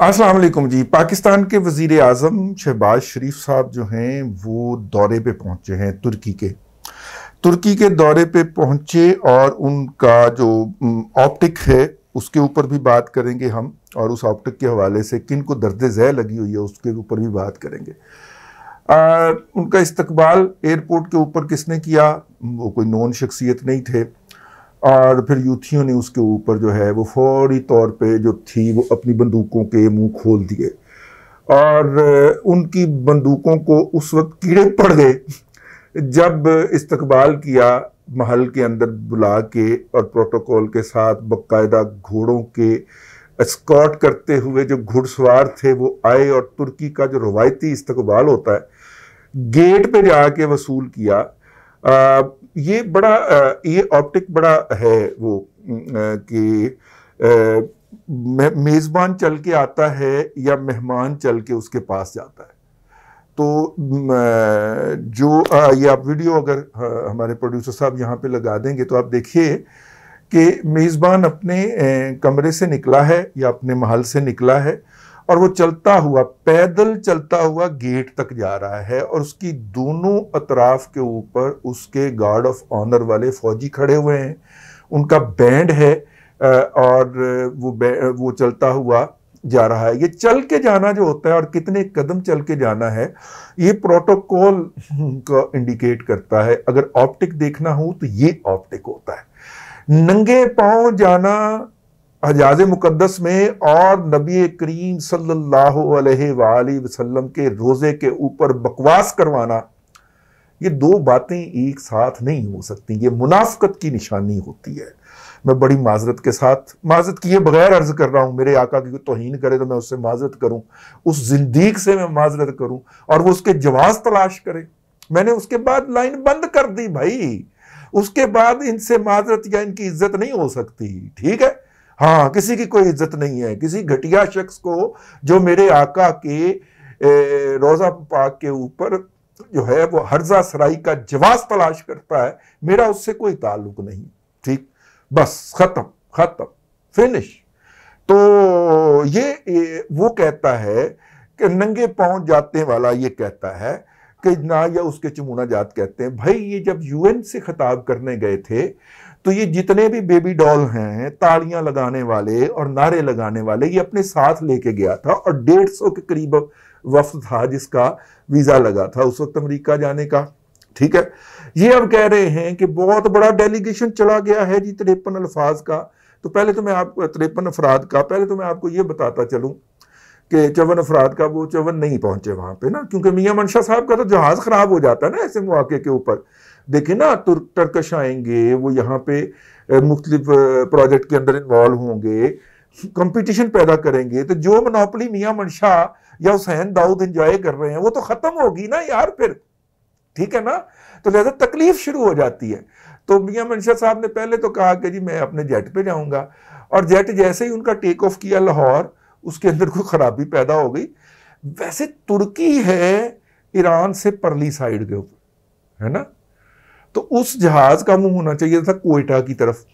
अस्सलाम वालेकुम जी। पाकिस्तान के वज़ीर आज़म शहबाज शरीफ साहब जो हैं वो दौरे पे पहुंचे हैं तुर्की के दौरे पे पहुंचे और उनका जो ऑप्टिक है उसके ऊपर भी बात करेंगे हम, और उस ऑप्टिक के हवाले से किन को दर्द ज़ै लगी हुई है उसके ऊपर भी बात करेंगे। उनका इस्तकबाल एयरपोर्ट के ऊपर किसने किया? वो कोई नॉन शख्सियत नहीं थे, और फिर यूथियों ने उसके ऊपर जो है वो फौरी तौर पे जो थी वो अपनी बंदूकों के मुंह खोल दिए, और उनकी बंदूकों को उस वक्त कीड़े पड़ गए जब इस्तकबाल किया महल के अंदर बुला के, और प्रोटोकॉल के साथ बाकायदा घोड़ों के एस्कॉर्ट करते हुए जो घुड़सवार थे वो आए, और तुर्की का जो रवायती इस्तकबाल होता है गेट पे जाके वसूल किया। ये बड़ा ये ऑप्टिक बड़ा है वो कि मेज़बान चल के आता है या मेहमान चल के उसके पास जाता है। तो जो ये आप वीडियो अगर हमारे प्रोड्यूसर साहब यहाँ पे लगा देंगे तो आप देखिए कि मेज़बान अपने कमरे से निकला है या अपने महल से निकला है, और वो चलता हुआ पैदल चलता हुआ गेट तक जा रहा है, और उसकी दोनों अतराफ के ऊपर उसके गार्ड ऑफ ऑनर वाले फौजी खड़े हुए हैं, उनका बैंड है, और वो चलता हुआ जा रहा है। ये चल के जाना जो होता है और कितने कदम चल के जाना है ये प्रोटोकॉल को इंडिकेट करता है। अगर ऑप्टिक देखना हो तो ये ऑप्टिक होता है। नंगे पांव जाना हजाज मुकद्दस में और नबी करीम सल्लल्लाहु अलैहि वसल्लम के रोजे के ऊपर बकवास करवाना, ये दो बातें एक साथ नहीं हो सकती। ये मुनाफिकत की निशानी होती है। मैं बड़ी माजरत के साथ, माजरत किए बगैर अर्ज कर रहा हूं, मेरे आका की कोई तौहीन करे तो मैं उससे माजरत करूं, उस जिंदीक से मैं माजरत करूं और वो उसके जवाब तलाश करे। मैंने उसके बाद लाइन बंद कर दी भाई, उसके बाद इनसे माजरत या इनकी इज्जत नहीं हो सकती। ठीक है, हाँ, किसी की कोई इज्जत नहीं है। किसी घटिया शख्स को जो मेरे आका के रोजा पाक के ऊपर जो है वो हर्जा सराई का जवाब तलाश करता है, मेरा उससे कोई ताल्लुक नहीं। ठीक, बस खत्म खत्म फिनिश। तो ये वो कहता है कि नंगे पांव जाते वाला ये कहता है कि ना, या उसके चमुना जात कहते हैं। भाई ये जब यूएन से खिताब करने गए थे तो ये जितने भी बेबी डॉल हैं, तालियां लगाने वाले और नारे लगाने वाले, ये अपने साथ लेके गया था, और 150 के करीब वफ्द था जिसका वीजा लगा था उस वक्त अमेरिका जाने का। ठीक है, ये अब कह रहे हैं कि बहुत बड़ा डेलीगेशन चला गया है जी 53 अल्फाज का। तो पहले तो मैं आपको 53 अफराद का, पहले तो मैं आपको ये बताता चलूं कि 54 अफराद का वो 54 नहीं पहुंचे वहां पे ना, क्योंकि मियां मंशा साहब का तो जहाज खराब हो जाता है ना ऐसे मौके के ऊपर। देखिए ना, टर्कश आएंगे, वो यहाँ पे मुख्तलिफ प्रोजेक्ट के अंदर इन्वॉल्व होंगे, कंपटीशन पैदा करेंगे, तो जो मोनोपोली मियां मंशा या हुसैन दाऊद एंजॉय कर रहे हैं वो तो खत्म होगी ना यार फिर। ठीक है ना, तो लिहाजा तकलीफ शुरू हो जाती है। तो मियां मंशा साहब ने पहले तो कहा कि जी मैं अपने जेट पे जाऊंगा, और जेट जैसे ही उनका टेक ऑफ किया लाहौर, उसके अंदर कोई खराबी पैदा हो गई। वैसे तुर्की है ईरान से परली साइड के ऊपर, है ना, तो उस जहाज का मुंह होना चाहिए था कोयटा की तरफ।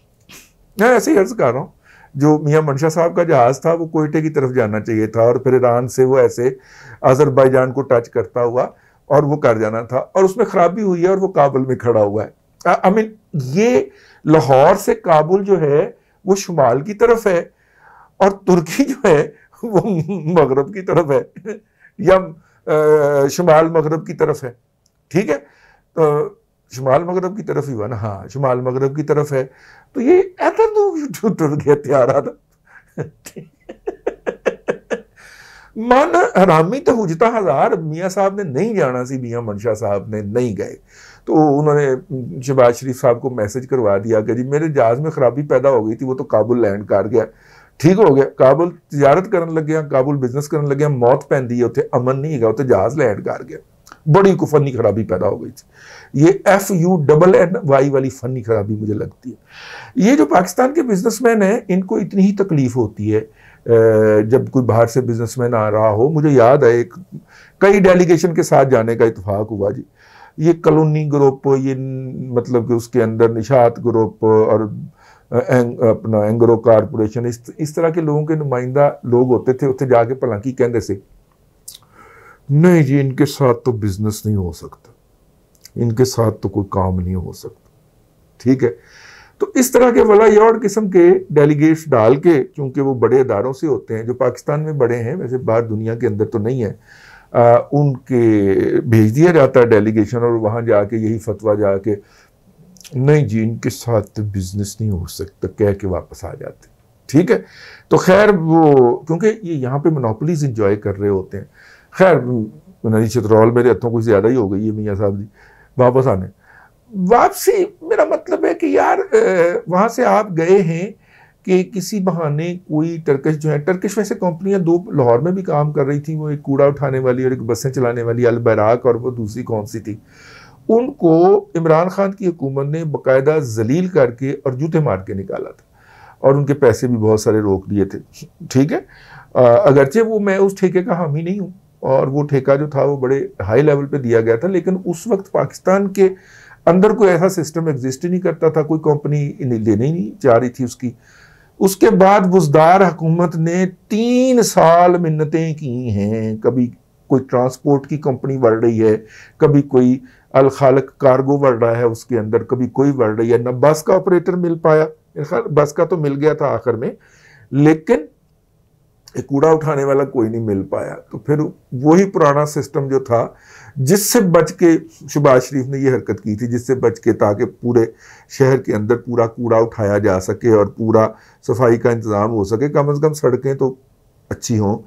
मैं ऐसे ही अर्ज कर रहा हूं, जो मियां मंशा साहब का जहाज था वो कोयटे की तरफ जाना चाहिए था, और फिर ईरान से वो ऐसे अजरबैजान को टच करता हुआ और वो कर जाना था, और उसमें खराबी हुई है और वो काबुल में खड़ा हुआ है। आई मीन ये लाहौर से काबुल जो है वो शुमाल की तरफ है, और तुर्की जो है वो मगरब की तरफ है या शुमाल मगरब की तरफ है। ठीक है, तो शुमाल मगरब की तरफ ही हुआ ना, हाँ शुमाल मगरब की तरफ है। तो ये ऐसा तो टूट गया त्यारा था। मन हरामी तो हुजता हजार। मियाँ साहब ने नहीं जाना सी, मियाँ मंशा साहब ने नहीं गए, तो उन्होंने शहबाज शरीफ साहब को मैसेज करवा दिया कि जी मेरे जहाज में खराबी पैदा हो गई थी, वो तो काबुल लैंड कर गया, ठीक हो गया। काबुल तिजारत करन लग्या, काबुल बिजनेस करन लग्या, मौत पैंदी है उत्थे, अमन नहीं है उत्थे, जहाज लैंड कर गया। बड़ी को फनी खराबी पैदा हो गई थी। ये FUNNY वाली फनी खराबी मुझे लगती है। ये जो पाकिस्तान के बिजनेसमैन हैं इनको इतनी ही तकलीफ होती है जब कोई बाहर से बिजनेसमैन आ रहा हो। मुझे याद है एक कई डेलीगेशन के साथ जाने का इत्तेफाक हुआ जी। ये कॉलोनी ग्रुप, ये मतलब कि उसके अंदर निशात ग्रुप और अपना एंग्रो कारपोरेशन, इस तरह के लोगों के नुमाइंदा लोग होते थे। उत्थे जाके भलांकी कहते से नहीं जी इनके साथ तो बिजनेस नहीं हो सकता, इनके साथ तो कोई काम नहीं हो सकता। ठीक है, तो इस तरह के वलायात किस्म के डेलीगेट्स डाल के, चूंकि वो बड़े इदारों से होते हैं जो पाकिस्तान में बड़े हैं, वैसे बाहर दुनिया के अंदर तो नहीं है, उनके भेज दिया जाता है डेलीगेशन, और वहाँ जाके यही फतवा जाके नहीं जी इनके साथ तो बिजनेस नहीं हो सकता कह के वापस आ जाते। ठीक है, तो खैर वो क्योंकि ये यहाँ पे मोनोपोलीज इंजॉय कर रहे होते हैं। खैर नदी चित्रौल मेरे हथों कुछ ज़्यादा ही हो गई है मियाँ साहब जी। वापस आने वापसी मेरा मतलब है कि यार वहाँ से आप गए हैं कि किसी बहाने कोई टर्किश जो है, टर्किश वैसे कंपनियां दो लाहौर में भी काम कर रही थी, वो एक कूड़ा उठाने वाली और एक बसें चलाने वाली, अल बैराक, और वो दूसरी कौन सी थी, उनको इमरान खान की हुकूमत ने बाकायदा जलील करके और जूते मार के निकाला था, और उनके पैसे भी बहुत सारे रोक लिए थे। ठीक है, अगरचे वो मैं उस ठेके का हामी नहीं हूँ, और वो ठेका जो था वो बड़े हाई लेवल पे दिया गया था, लेकिन उस वक्त पाकिस्तान के अंदर कोई ऐसा सिस्टम एग्जिस्ट ही नहीं करता था, कोई कंपनी लेने ही नहीं चाह रही थी उसकी। उसके बाद बुजदार हुकूमत ने 3 साल मिन्नतें की हैं, कभी कोई ट्रांसपोर्ट की कंपनी बढ़ रही है, कभी कोई अल खालक कार्गो बढ़ रहा है उसके अंदर, कभी कोई बढ़ रही है, न बस का ऑपरेटर मिल पाया, बस का तो मिल गया था आखिर में, लेकिन कूड़ा उठाने वाला कोई नहीं मिल पाया। तो फिर वही पुराना सिस्टम जो था जिससे बच के शहबाज शरीफ ने ये हरकत की थी, जिससे बच के ताकि पूरे शहर के अंदर पूरा कूड़ा उठाया जा सके और पूरा सफाई का इंतज़ाम हो सके, कम से कम सड़कें तो अच्छी हों,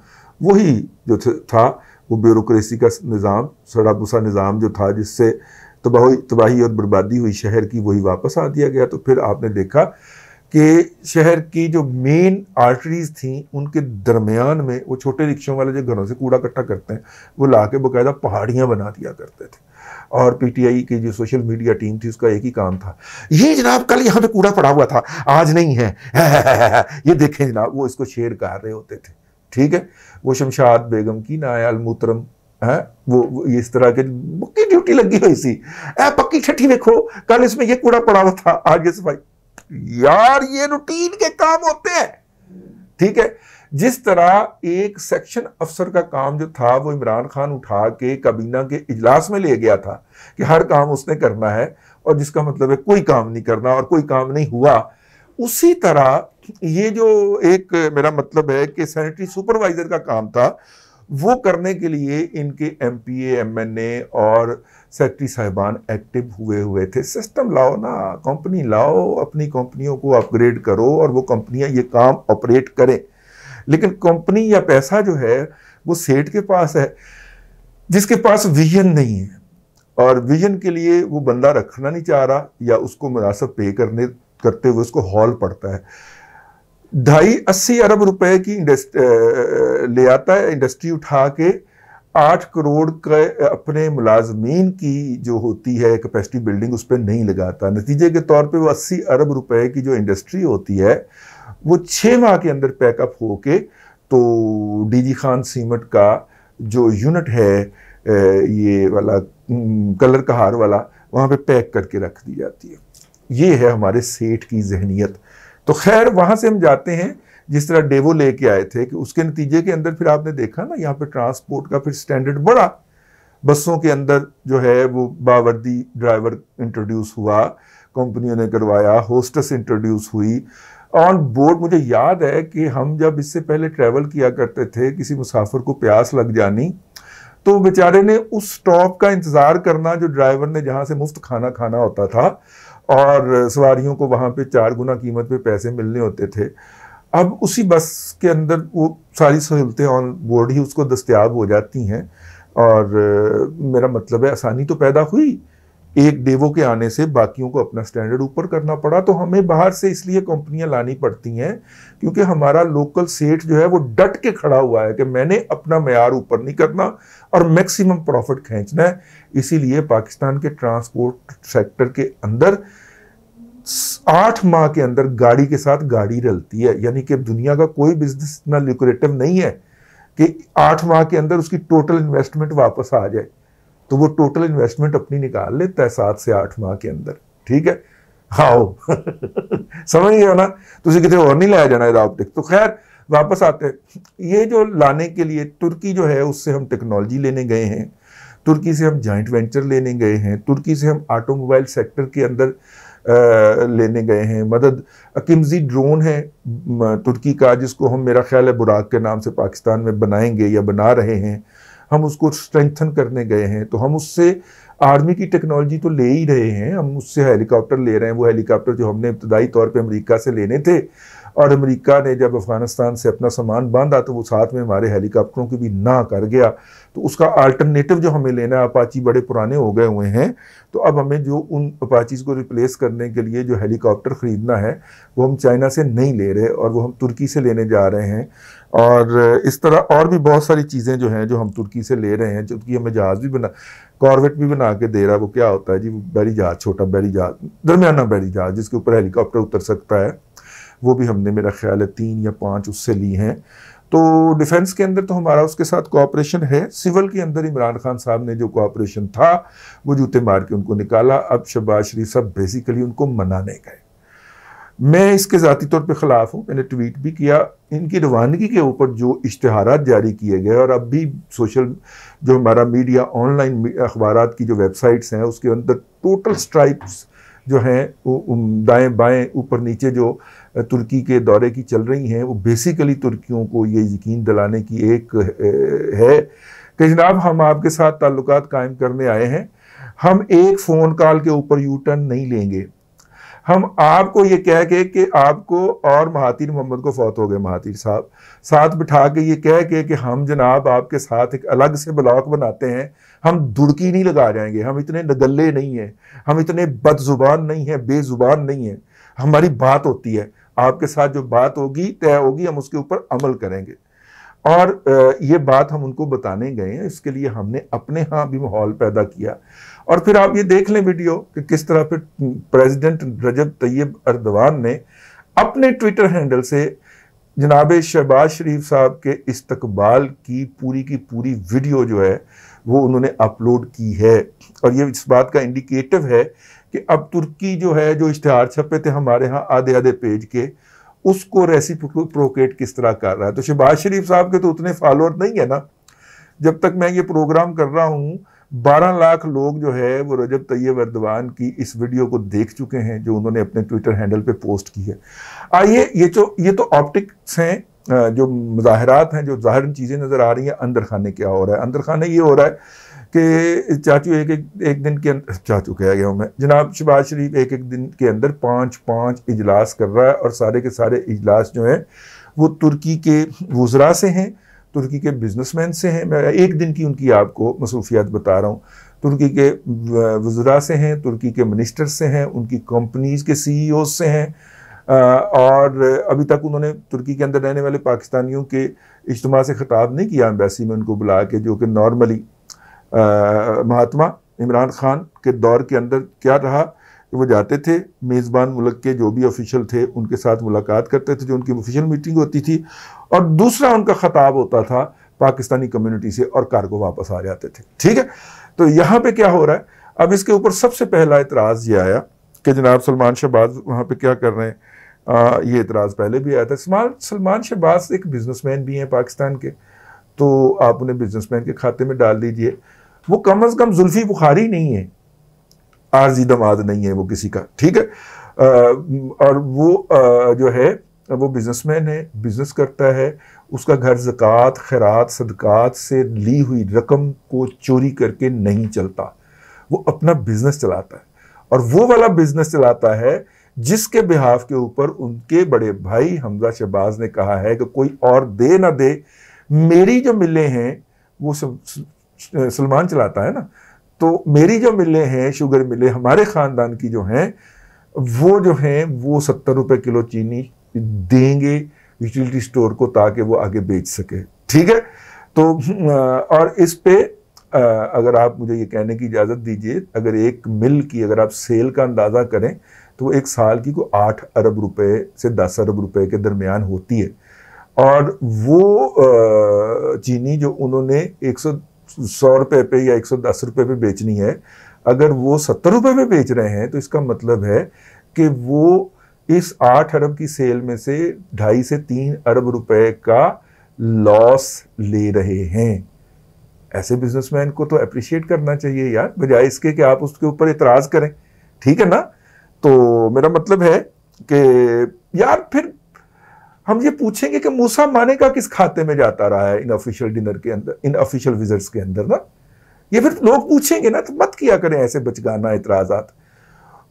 वही जो था वो ब्यूरोक्रेसी का निज़ाम, सड़ा भुसा निज़ाम जो था जिससे तबाही और बर्बादी हुई शहर की, वही वापस आ दिया गया। तो फिर आपने देखा कि शहर की जो मेन आर्टरीज थी उनके दरमियान में वो छोटे रिक्शों वाले जो घरों से कूड़ा इकट्ठा करते हैं वो ला के बाकायदा पहाड़ियाँ बना दिया करते थे। और पीटीआई की जो सोशल मीडिया टीम थी उसका एक ही काम था, ये जनाब कल यहाँ पे कूड़ा पड़ा हुआ था आज नहीं है, ये देखें जनाब, वो इसको शेयर कर रहे होते थे। ठीक है, वो शमशाद बेगम की नाया अलमुतरम है, वो इस तरह के पक्की ड्यूटी लगी हुई सी, पक्की छठी देखो कल इसमें ये कूड़ा पड़ा हुआ था आज ये सफाई। यार ये रूटीन के काम होते हैं। ठीक है, जिस तरह एक सेक्शन अफसर का काम जो था वो इमरान खान उठा के काबीना के इजलास में ले गया था कि हर काम उसने करना है, और जिसका मतलब है कोई काम नहीं करना, और कोई काम नहीं हुआ। उसी तरह ये जो एक मेरा मतलब है कि सैनिटरी सुपरवाइजर का काम था वो करने के लिए इनके एमपीए एमएनए और सेक्रेटरी साहिबान एक्टिव हुए थे। सिस्टम लाओ ना, कंपनी लाओ, अपनी कंपनियों को अपग्रेड करो और वो कंपनियां ये काम ऑपरेट करें। लेकिन कंपनी या पैसा जो है वो सेठ के पास है जिसके पास विजन नहीं है, और विजन के लिए वो बंदा रखना नहीं चाह रहा या उसको मुनासिब पे करते हुए उसको हॉल पड़ता है। 280 अरब रुपए की ले आता है इंडस्ट्री उठा के, 8 करोड़ के अपने मुलाजमीन की जो होती है कैपेसिटी बिल्डिंग उस पर नहीं लगाता। नतीजे के तौर पे वो 80 अरब रुपए की जो इंडस्ट्री होती है वो 6 माह के अंदर पैकअप होके तो डीजी खान सीमेंट का जो यूनिट है ये वाला कलर कहार वाला, वहाँ पे पैक करके रख दी जाती है। ये है हमारे सेठ की जहनियत। तो खैर वहाँ से हम जाते हैं जिस तरह डेवो लेके आए थे कि उसके नतीजे के अंदर फिर आपने देखा ना यहाँ पे ट्रांसपोर्ट का फिर स्टैंडर्ड बढ़ा। बसों के अंदर जो है वो बावर्दी ड्राइवर इंट्रोड्यूस हुआ, कंपनियों ने करवाया, होस्टेस इंट्रोड्यूस हुई ऑन बोर्ड। मुझे याद है कि हम जब इससे पहले ट्रैवल किया करते थे, किसी मुसाफिर को प्यास लग जानी तो बेचारे ने उस स्टॉप का इंतज़ार करना जो ड्राइवर ने जहाँ से मुफ्त खाना खाना होता था, और सवारियों को वहाँ पे 4 गुना कीमत पे पैसे मिलने होते थे। अब उसी बस के अंदर वो सारी सहूलतें ऑन बोर्ड ही उसको दस्तयाब हो जाती हैं, और मेरा मतलब है आसानी तो पैदा हुई। एक डेवो के आने से बाकियों को अपना स्टैंडर्ड ऊपर करना पड़ा। तो हमें बाहर से इसलिए कंपनियां लानी पड़ती हैं क्योंकि हमारा लोकल सेठ जो है वो डट के खड़ा हुआ है कि मैंने अपना मेयार ऊपर नहीं करना और मैक्सिमम प्रॉफिट खींचना है। इसीलिए पाकिस्तान के ट्रांसपोर्ट सेक्टर के अंदर 8 माह के अंदर गाड़ी के साथ गाड़ी रलती है। यानी कि दुनिया का कोई बिजनेस इतना ल्यूक्रेटिव नहीं है कि 8 माह के अंदर उसकी टोटल इन्वेस्टमेंट वापस आ जाए। तो वो टोटल इन्वेस्टमेंट अपनी निकाल लेता है 7 से 8 माह के अंदर। ठीक है, आओ समझ गए हो ना, तुझे कितने और नहीं लाया जाना है ऑप्टिक। तो खैर वापस आते हैं, ये जो लाने के लिए तुर्की जो है उससे हम टेक्नोलॉजी लेने गए हैं, तुर्की से हम जॉइंट वेंचर लेने गए हैं, तुर्की से हम ऑटोमोबाइल सेक्टर के अंदर लेने गए हैं मदद। अकिमजी ड्रोन है तुर्की का, जिसको हम मेरा ख्याल है बुराक के नाम से पाकिस्तान में बनाएंगे या बना रहे हैं, हम उसको स्ट्रेंथन करने गए हैं। तो हम उससे आर्मी की टेक्नोलॉजी तो ले ही रहे हैं, हम उससे हेलीकॉप्टर ले रहे हैं। वो हेलीकॉप्टर जो हमने इब्तदाई तौर पे अमेरिका से लेने थे, और अमेरिका ने जब अफगानिस्तान से अपना सामान बांधा तो वो साथ में हमारे हेलीकॉप्टरों की भी ना कर गया। तो उसका अल्टरनेटिव जो हमें लेना है, अपाची बड़े पुराने हो गए हुए हैं, तो अब हमें जो उन अपाचीज़ को रिप्लेस करने के लिए जो हेलीकॉप्टर ख़रीदना है वो हम चाइना से नहीं ले रहे, और वो हम तुर्की से लेने जा रहे हैं। और इस तरह और भी बहुत सारी चीज़ें जो हैं जो हम तुर्की से ले रहे हैं। तुर्की हमें जहाज़ भी बना, कॉर्वेट भी बना के दे रहा है। वो क्या होता है जी, बैरी जहाज़, छोटा बैरी जहाज़, दरमियाना बैरी जहाज़ जिसके ऊपर हेलीकॉप्टर उतर सकता है, वो भी हमने मेरा ख्याल है 3 या 5 उससे ली हैं। तो डिफेंस के अंदर तो हमारा उसके साथ कोऑपरेशन है। सिविल के अंदर इमरान खान साहब ने जो कोऑपरेशन था वो जूते मार के उनको निकाला। अब शहबाज शरीफ साहब बेसिकली उनको मनाने गए। मैं इसके ज़ाती तौर पे ख़िलाफ़ हूँ, मैंने ट्वीट भी किया। इनकी रवानगी के ऊपर जो इश्तिहारात जारी किए गए, और अब भी सोशल जो हमारा मीडिया ऑनलाइन अखबारात की जो वेबसाइट्स हैं उसके अंदर टोटल स्ट्राइप्स जो हैं वो दाएं बाएं ऊपर नीचे जो तुर्की के दौरे की चल रही हैं, वो बेसिकली तुर्कियों को ये यकीन दिलाने की एक है कि जनाब हम आपके साथ ताल्लुकात कायम करने आए हैं, हम एक फ़ोन कॉल के ऊपर यू टर्न नहीं लेंगे। हम आपको ये कह के कि आपको और महातीर मोहम्मद को फौत हो गए महातीर साहब, साथ बिठा के ये कह के कि हम जनाब आपके साथ एक अलग से ब्लॉक बनाते हैं, हम दुड़की नहीं लगा जाएंगे, हम इतने नगल्ले नहीं हैं, हम इतने बदजुबान नहीं हैं, बेजुबान नहीं हैं। हमारी बात होती है, आपके साथ जो बात होगी तय होगी, हम उसके ऊपर अमल करेंगे। और ये बात हम उनको बताने गए हैं। इसके लिए हमने अपने यहाँ भी माहौल पैदा किया। और फिर आप ये देख लें वीडियो कि किस तरह फिर प्रेसिडेंट रजब तैयब अर्दवान ने अपने ट्विटर हैंडल से जनाब शहबाज शरीफ साहब के इस्तकबाल की पूरी वीडियो जो है वो उन्होंने अपलोड की है। और ये इस बात का इंडिकेटिव है कि अब तुर्की जो है, जो इश्तिहार छपे थे हमारे यहाँ आधे पेज के, उसको रेसिप्रोकेट किस तरह कर रहा है। तो शहबाज शरीफ साहब के तो उतने फॉलोअर नहीं है ना। जब तक मैं ये प्रोग्राम कर रहा हूँ 12 लाख लोग जो है वो रजब तैयब अर्दवान की इस वीडियो को देख चुके हैं जो उन्होंने अपने ट्विटर हैंडल पे पोस्ट की है। आइए, ये तो ऑप्टिक्स हैं, जो मुजाहरात हैं, जो ज़ाहिर चीज़ें नज़र आ रही हैं। अंदर खाने क्या हो रहा है? अंदर खाने ये हो रहा है कि चाचू एक दिन के अंदर, चाचू कह गया हूँ मैं, जनाब शहबाज शरीफ एक दिन के अंदर 5 इजलास कर रहा है, और सारे के सारे इजलास जो हैं वो तुर्की के वुज़रा से हैं, तुर्की के बिजनेसमैन से हैं। मैं एक दिन की उनकी आपको मसरूफियात बता रहा हूँ। तुर्की के वुज़रा से हैं, तुर्की के मिनिस्टर से हैं, उनकी कंपनीज़ के CEO से हैं, और अभी तक उन्होंने तुर्की के अंदर रहने वाले पाकिस्तानियों के इज्तिमा से खिताब नहीं किया एम्बेसी में उनको बुला के, जो कि नॉर्मली महात्मा इमरान खान के दौर के अंदर क्या रहा कि वो जाते थे, मेज़बान मुल्क के जो भी ऑफिशियल थे उनके साथ मुलाकात करते थे, जो उनकी ऑफिशियल मीटिंग होती थी, और दूसरा उनका खिताब होता था पाकिस्तानी कम्युनिटी से, और कार को वापस आ जाते थे। ठीक है, तो यहाँ पे क्या हो रहा है? अब इसके ऊपर सबसे पहला इतराज़ ये आया कि जनाब सलमान शहबाज वहाँ पे क्या कर रहे हैं। ये इतराज़ पहले भी आया था। सलमान शहबाज एक बिजनेसमैन भी हैं पाकिस्तान के, तो आप उन्हें बिजनेसमैन के खाते में डाल दीजिए। वो कम अज़ कम जुल्फी बुखारी नहीं है, आरजी दमाद नहीं है वो किसी का। ठीक है, और वो जो है वो बिजनेसमैन है, बिजनेस करता है। उसका घर ज़कात, खैरात, सदकात से ली हुई रकम को चोरी करके नहीं चलता, वो अपना बिजनेस चलाता है, और वो वाला बिजनेस चलाता है जिसके बिहाफ के ऊपर उनके बड़े भाई हमजा शहबाज ने कहा है कि कोई और दे ना दे, मेरी जो मिलें हैं वो सलमान चलाता है ना, तो मेरी जो मिलें हैं, शुगर मिलें हमारे ख़ानदान की जो हैं, वो जो हैं वो 70 रुपये किलो चीनी देंगे यूटिलिटी स्टोर को ताकि वो आगे बेच सके। ठीक है, तो और इस पे अगर आप मुझे ये कहने की इजाज़त दीजिए, अगर एक मिल की अगर आप सेल का अंदाज़ा करें तो वो एक साल की को 8 अरब रुपए से 10 अरब रुपए के दरमियान होती है। और वो चीनी जो उन्होंने 100 रुपये पे या 110 रुपये पे बेचनी है, अगर वो 70 रुपये पे बेच रहे हैं तो इसका मतलब है कि वो इस 8 अरब की सेल में से 2.5 से 3 अरब रुपए का लॉस ले रहे हैं। ऐसे बिजनेसमैन को तो अप्रिशिएट करना चाहिए यार, बजाय इसके कि आप उसके ऊपर इतराज करें। ठीक है ना? तो मेरा मतलब है कि यार फिर हम ये पूछेंगे कि मूसा माने का किस खाते में जाता रहा है इन ऑफिशियल डिनर के अंदर, इन ऑफिशियल विजिट्स के अंदर ना, ये फिर लोग पूछेंगे ना, तो मत किया करें ऐसे बचगाना इतराजात।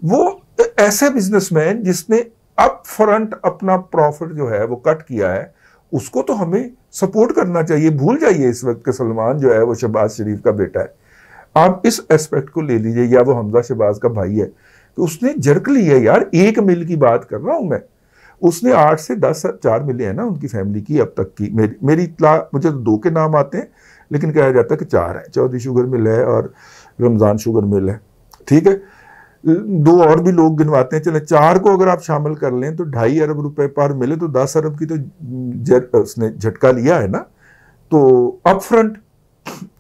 वो ऐसे बिजनेसमैन जिसने अप फ्रंट अपना प्रॉफिट जो है वो कट किया है, उसको तो हमें सपोर्ट करना चाहिए। भूल जाइए इस वक्त के सलमान जो है वो शहबाज शरीफ का बेटा है, आप इस एस्पेक्ट को ले लीजिए, या वो हमजा शहबाज का भाई है, तो उसने जर्क ली है यार। 1 मिल की बात कर रहा हूं मैं, उसने 8 से 10 4 मिले हैं ना उनकी फैमिली की अब तक की। मेरी इत्तला, मुझे तो 2 के नाम आते हैं, लेकिन कहा जाता है कि 4 है। चौधरी शुगर मिल है और रमजान शुगर मिल है। ठीक है, 2 और भी लोग गिनवाते हैं, चले 4 को अगर आप शामिल कर लें तो 2.5 अरब रुपए पर मिले, तो 10 अरब की तो उसने झटका लिया है ना, तो अप फ्रंट।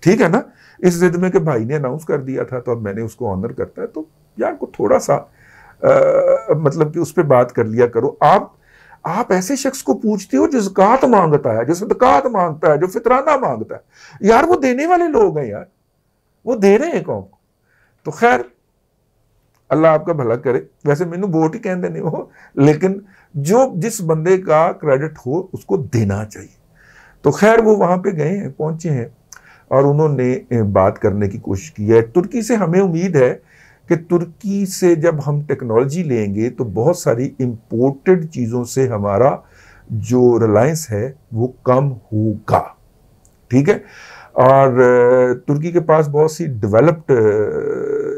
ठीक है ना? इस जिद में कि भाई ने अनाउंस कर दिया था तो अब मैंने उसको ऑनर करता है, तो यार को थोड़ा सा मतलब कि उस पर बात कर लिया करो। आप ऐसे शख्स को पूछते हो जो ज़कात मांगता है, जो सदकात मांगता है, जो फितराना मांगता है, यार वो देने वाले लोग हैं यार, वो दे रहे हैं कौम को। तो खैर अल्लाह आपका भला करे। वैसे मैनू वोट ही कहते नहीं हो, लेकिन जो जिस बंदे का क्रेडिट हो उसको देना चाहिए। तो खैर वो वहां पे गए हैं, पहुंचे हैं और उन्होंने बात करने की कोशिश की है। तुर्की से हमें उम्मीद है कि तुर्की से जब हम टेक्नोलॉजी लेंगे तो बहुत सारी इंपोर्टेड चीज़ों से हमारा जो रिलायंस है वो कम होगा। ठीक है, और तुर्की के पास बहुत सी डेवलप्ड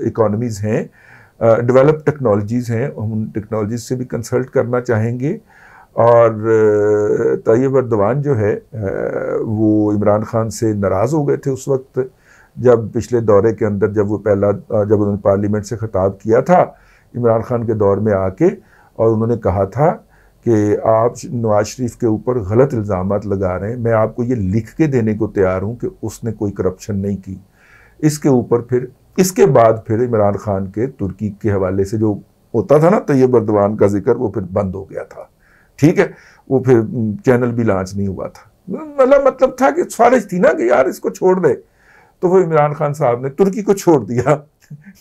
इकोनॉमीज़ हैं, डेवलप टेक्नोलॉजीज़ हैं, हम उन टेक्नोलॉजीज़ से भी कंसल्ट करना चाहेंगे। और तैयब अर्दवान जो है वो इमरान खान से नाराज़ हो गए थे उस वक्त जब पिछले दौरे के अंदर, जब उन्होंने पार्लियामेंट से खिताब किया था इमरान खान के दौर में आके, और उन्होंने कहा था कि आप नवाज शरीफ के ऊपर गलत इल्ज़ामात लगा रहे हैं, मैं आपको ये लिख के देने को तैयार हूँ कि उसने कोई करप्शन नहीं की। इसके ऊपर फिर इसके बाद फिर इमरान खान के तुर्की के हवाले से जो होता था ना तैयब अर्दवान का जिक्र, वो फिर बंद हो गया था। ठीक है, वो फिर चैनल भी लॉन्च नहीं हुआ था। मतलब था कि ख्वाहिश थी ना कि यार इसको छोड़ दे, तो वो इमरान खान साहब ने तुर्की को छोड़ दिया,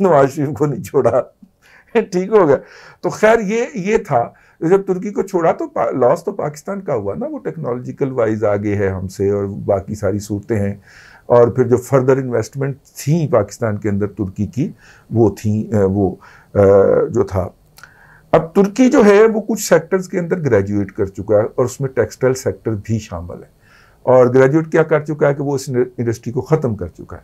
नवाज शरीफ को नहीं छोड़ा। ठीक हो गया। तो खैर ये था, जब तुर्की को छोड़ा तो लॉस तो पाकिस्तान का हुआ ना, वो टेक्नोलॉजिकल वाइज आगे है हमसे और बाकी सारी सूरतें हैं। और फिर जो फर्दर इन्वेस्टमेंट थी पाकिस्तान के अंदर तुर्की की, वो थी जो था। अब तुर्की जो है वो कुछ सेक्टर्स के अंदर ग्रेजुएट कर चुका है और उसमें टेक्सटाइल सेक्टर भी शामिल है। और ग्रेजुएट क्या कर चुका है कि वो इस इंडस्ट्री को ख़त्म कर चुका है,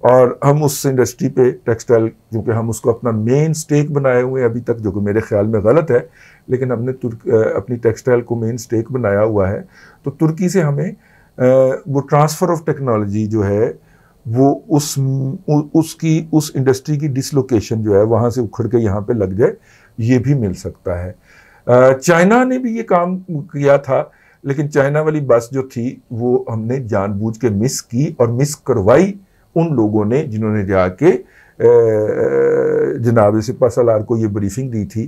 और हम उस इंडस्ट्री पे टेक्सटाइल, क्योंकि हम उसको अपना मेन स्टेक बनाए हुए हैं अभी तक, जो कि मेरे ख्याल में गलत है, लेकिन हमने अपनी टेक्सटाइल को मेन स्टेक बनाया हुआ है। तो तुर्की से हमें वो ट्रांसफ़र ऑफ टेक्नोलॉजी जो है वो उस इंडस्ट्री की डिसलोकेशन जो है वहाँ से उखड़ के यहाँ पे लग जाए, ये भी मिल सकता है। चाइना ने भी ये काम किया था, लेकिन चाइना वाली बस जो थी वो हमने जानबूझ के मिस की, और मिस करवाई उन लोगों ने जिन्होंने जाके जनाब सिपा सालार को ये ब्रीफिंग दी थी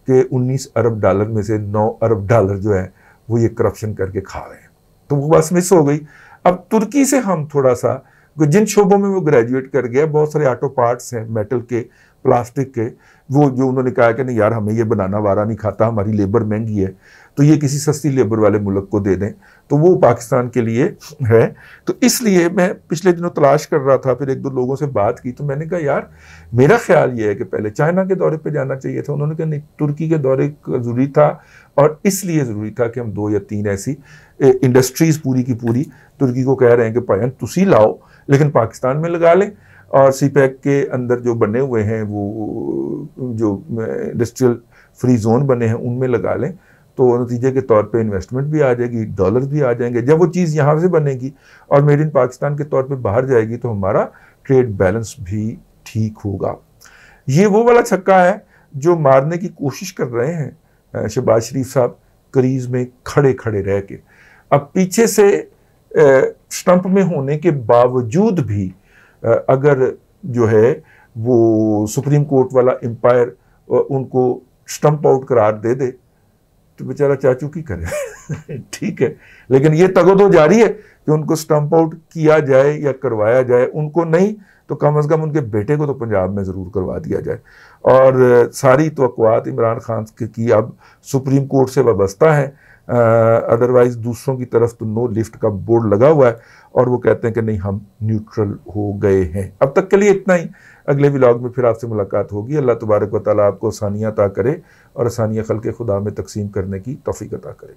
कि 19 अरब डॉलर में से 9 अरब डॉलर जो है वो ये करप्शन करके खा रहे हैं। तो वो बस मिस हो गई। अब तुर्की से हम थोड़ा सा, जिन शोबों में वो ग्रेजुएट कर गया, बहुत सारे ऑटो पार्ट्स हैं, मेटल के, प्लास्टिक के, वो जो उन्होंने कहा कि नहीं यार हमें ये बनाना वारा नहीं खाता, हमारी लेबर महंगी है, तो ये किसी सस्ती लेबर वाले मुल्क को दे दें, तो वो पाकिस्तान के लिए है। तो इसलिए मैं पिछले दिनों तलाश कर रहा था, फिर 1-2 लोगों से बात की, तो मैंने कहा यार मेरा ख्याल ये है कि पहले चाइना के दौरे पे जाना चाहिए था। उन्होंने कहा नहीं, तुर्की के दौरे ज़रूरी था, और इसलिए ज़रूरी था कि हम 2 या 3 ऐसी इंडस्ट्रीज़ पूरी की पूरी तुर्की को कह रहे हैं कि भाई तुसी लाओ, लेकिन पाकिस्तान में लगा लें, और सीपैक के अंदर जो बने हुए हैं वो जो इंडस्ट्रियल फ्री जोन बने हैं उनमें लगा लें, तो नतीजे के तौर पे इन्वेस्टमेंट भी आ जाएगी, डॉलर्स भी आ जाएंगे। जब वो चीज़ यहाँ से बनेगी और मेड इन पाकिस्तान के तौर पे बाहर जाएगी, तो हमारा ट्रेड बैलेंस भी ठीक होगा। ये वो वाला छक्का है जो मारने की कोशिश कर रहे हैं शहबाज शरीफ साहब, क्रीज में खड़े खड़े रह के। अब पीछे से स्टंप में होने के बावजूद भी अगर जो है वो सुप्रीम कोर्ट वाला एम्पायर उनको स्टंप आउट करार दे दे तो बेचारा चाचू की करे ठीक है, लेकिन ये तगदो जारी है कि उनको स्टंप आउट किया जाए या करवाया जाए, उनको नहीं तो कम से कम उनके बेटे को तो पंजाब में ज़रूर करवा दिया जाए। और सारी तवक्कुआत इमरान खान की अब सुप्रीम कोर्ट से वाबस्ता है, अदरवाइज दूसरों की तरफ तो नो लिफ्ट का बोर्ड लगा हुआ है और वो कहते हैं कि नहीं हम न्यूट्रल हो गए हैं। अब तक के लिए इतना ही, अगले व्लॉग में फिर आपसे मुलाकात होगी। अल्लाह तबारक व तआला आपको आसानियाँ अता करे और आसानियाँ खल्क़े खुदा में तकसीम करने की तौफीक अता करे।